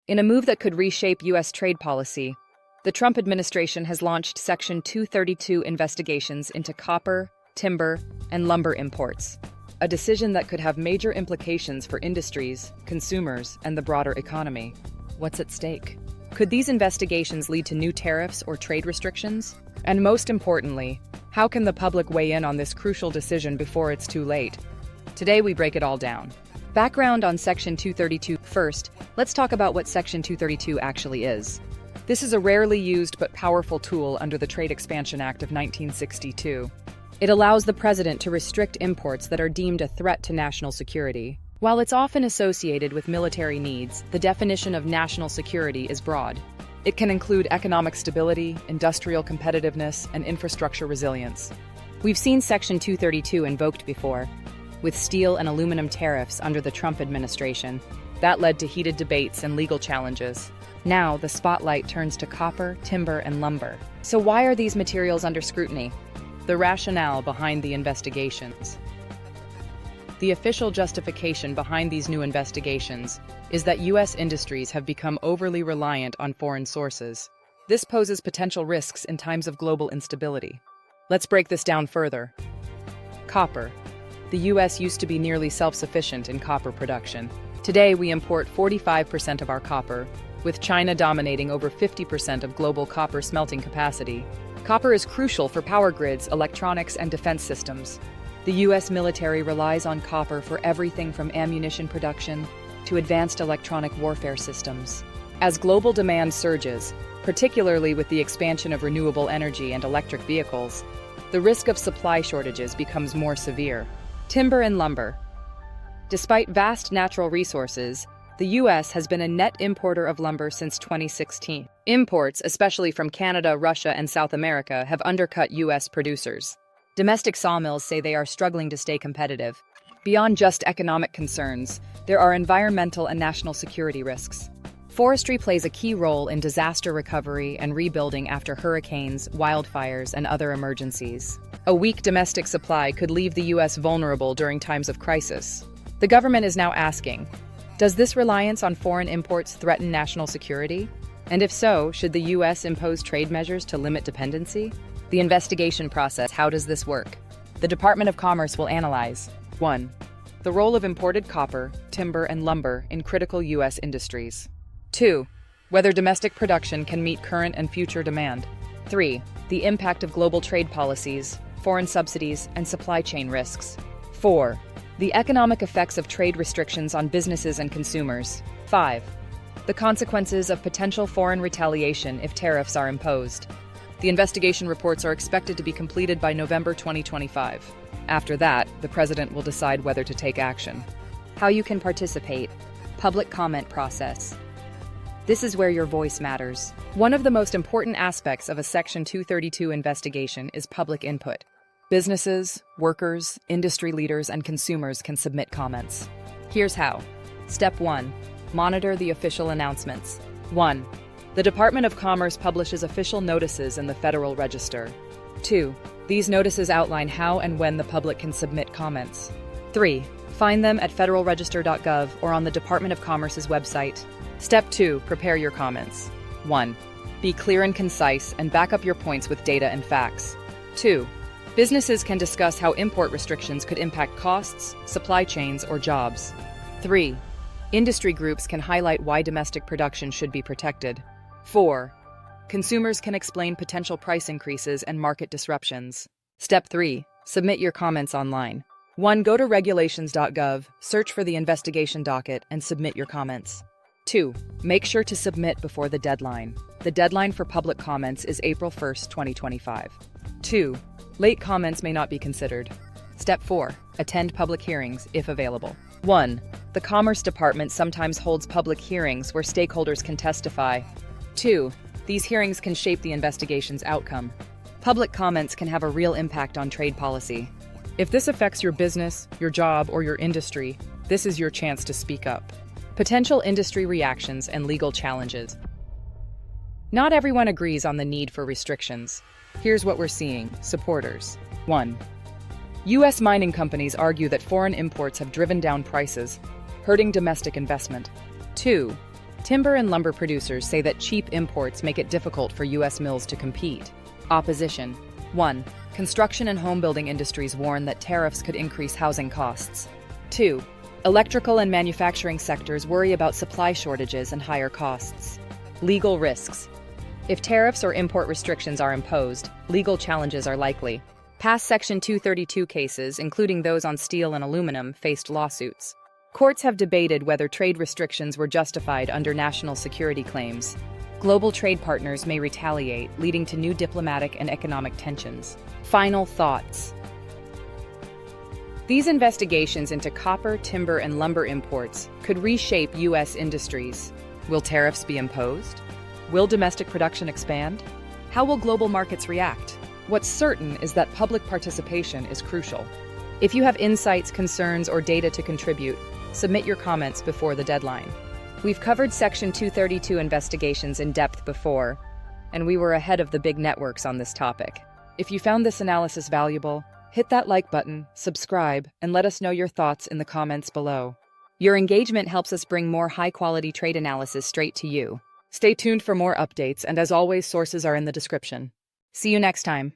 In a move that could reshape U.S. trade policy, the Trump administration has launched Section 232 investigations into copper, timber, and lumber imports, a decision that could have major implications for industries, consumers, and the broader economy. What's at stake? Could these investigations lead to new tariffs or trade restrictions? And most importantly, how can the public weigh in on this crucial decision before it's too late? Today we break it all down. Background on Section 232. First, let's talk about what Section 232 actually is. This is a rarely used but powerful tool under the Trade Expansion Act of 1962. It allows the president to restrict imports that are deemed a threat to national security. While it's often associated with military needs, the definition of national security is broad. It can include economic stability, industrial competitiveness, and infrastructure resilience. We've seen Section 232 invoked before, with steel and aluminum tariffs under the Trump administration. That led to heated debates and legal challenges. Now, the spotlight turns to copper, timber, and lumber. So why are these materials under scrutiny? The rationale behind the investigations. The official justification behind these new investigations is that U.S. industries have become overly reliant on foreign sources. This poses potential risks in times of global instability. Let's break this down further. Copper. The U.S. used to be nearly self-sufficient in copper production. Today, we import 45% of our copper, with China dominating over 50% of global copper smelting capacity. Copper is crucial for power grids, electronics, and defense systems. The U.S. military relies on copper for everything from ammunition production to advanced electronic warfare systems. As global demand surges, particularly with the expansion of renewable energy and electric vehicles, the risk of supply shortages becomes more severe. Timber and lumber. Despite vast natural resources, the U.S. has been a net importer of lumber since 2016. Imports, especially from Canada, Russia, and South America, have undercut U.S. producers. Domestic sawmills say they are struggling to stay competitive. Beyond just economic concerns, there are environmental and national security risks. Forestry plays a key role in disaster recovery and rebuilding after hurricanes, wildfires, and other emergencies. A weak domestic supply could leave the U.S. vulnerable during times of crisis. The government is now asking, does this reliance on foreign imports threaten national security? And if so, should the U.S. impose trade measures to limit dependency? The investigation process. How does this work? The Department of Commerce will analyze 1. The role of imported copper, timber, and lumber in critical U.S. industries. 2. Whether domestic production can meet current and future demand. 3. The impact of global trade policies, foreign subsidies, and supply chain risks. 4. The economic effects of trade restrictions on businesses and consumers. 5. The consequences of potential foreign retaliation if tariffs are imposed. The investigation reports are expected to be completed by November 2025. After that, the president will decide whether to take action. How you can participate. Public comment process. This is where your voice matters. One of the most important aspects of a Section 232 investigation is public input. Businesses, workers, industry leaders, and consumers can submit comments. Here's how. Step 1. Monitor the official announcements. 1. The Department of Commerce publishes official notices in the Federal Register. 2. These notices outline how and when the public can submit comments. 3. Find them at federalregister.gov or on the Department of Commerce's website. Step 2. Prepare your comments. 1. Be clear and concise and back up your points with data and facts. 2. Businesses can discuss how import restrictions could impact costs, supply chains, or jobs. 3. Industry groups can highlight why domestic production should be protected. 4. Consumers can explain potential price increases and market disruptions. Step 3. Submit your comments online. 1. Go to regulations.gov, search for the investigation docket, and submit your comments. 2. Make sure to submit before the deadline. The deadline for public comments is April 1, 2025. 2. Late comments may not be considered. Step 4. Attend public hearings, if available. 1. The Commerce Department sometimes holds public hearings where stakeholders can testify. 2. These hearings can shape the investigation's outcome. Public comments can have a real impact on trade policy. If this affects your business, your job, or your industry, this is your chance to speak up. Potential industry reactions and legal challenges. Not everyone agrees on the need for restrictions. Here's what we're seeing. Supporters. 1. U.S. mining companies argue that foreign imports have driven down prices, hurting domestic investment. 2. Timber and lumber producers say that cheap imports make it difficult for U.S. mills to compete. Opposition. 1. Construction and home building industries warn that tariffs could increase housing costs. 2. Electrical and manufacturing sectors worry about supply shortages and higher costs. Legal risks. If tariffs or import restrictions are imposed, legal challenges are likely. Past Section 232 cases, including those on steel and aluminum, faced lawsuits. Courts have debated whether trade restrictions were justified under national security claims. Global trade partners may retaliate, leading to new diplomatic and economic tensions. Final thoughts. These investigations into copper, timber, and lumber imports could reshape U.S. industries. Will tariffs be imposed? Will domestic production expand? How will global markets react? What's certain is that public participation is crucial. If you have insights, concerns, or data to contribute, submit your comments before the deadline. We've covered Section 232 investigations in depth before, and we were ahead of the big networks on this topic. If you found this analysis valuable, hit that like button, subscribe, and let us know your thoughts in the comments below. Your engagement helps us bring more high-quality trade analysis straight to you. Stay tuned for more updates, and as always, sources are in the description. See you next time.